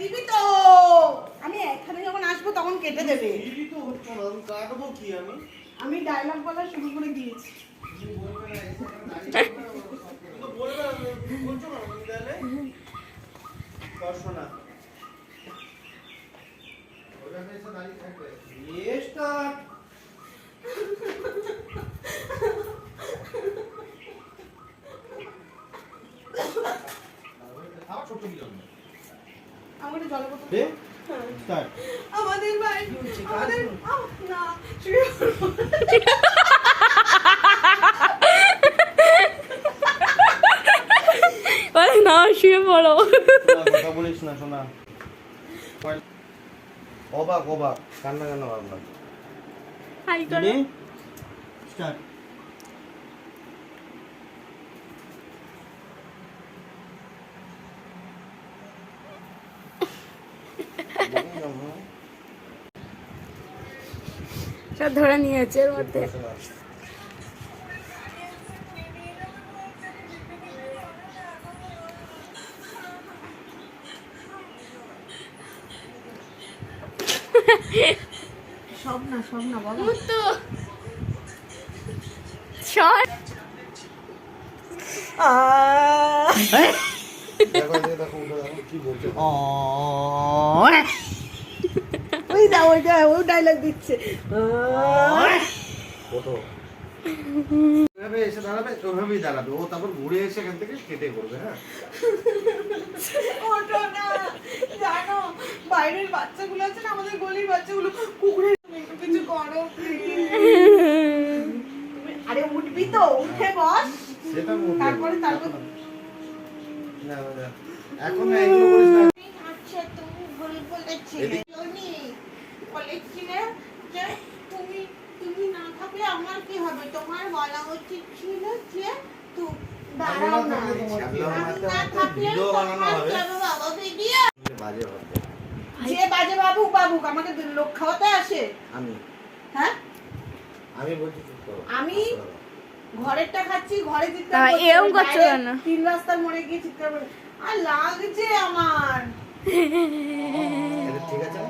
দিবি তো? আমি এখানে যখন আসবো তখন কেটে দেবে। আমি ডায়লগ বলা শুরু করে দিয়েছি। আমাদের জল বোতল আমাদের ভাই আমাদের না না শুয়ে পড়ো। কথা বলিস না শোনা। অবাক অবাক কান্না কান্না ভাবনা। হাই করো। স্টার্ট। সব ধরে নিয়েছে এর মধ্যে। সব না বাবা তো শট ওই ও ডায়লগ দিচ্ছে। এসে দাঁড়াবে ওইভাবেই দাঁড়াবে, ও তারপর ঘুরে এসে এখান থেকে কেটে করবে। হ্যাঁ ওঠো না, জানো বাইরের বাচ্চাগুলো আছে না, আমাদের গলির বাচ্চাগুলো কুকুরের কিছু করো আরে উঠবি তো, উঠে বস তারপরে না এখন না এগুলো করিস না। আচ্ছা তুমি ভুল বলেছিলে, বলেছিলে যে তুমি তুমি না থাকলে আমার কি হবে, তোমার বলা উচিত ছিল যে দাঁড়াও না, না থাকলে বাবা ভিডিও বাজে হবে। যে বাজে বাবুক বাবুক আমাকে লোক খাওয়াতে আসে। হ্যাঁ আমি বলছি আমি ঘরেরটা খাচ্ছি, ঘরে এরকম করছো কেন? 3 রাস্তার মোড়ে গিয়ে চিৎকার করে আর লাগছে আমার। ঠিক আছে।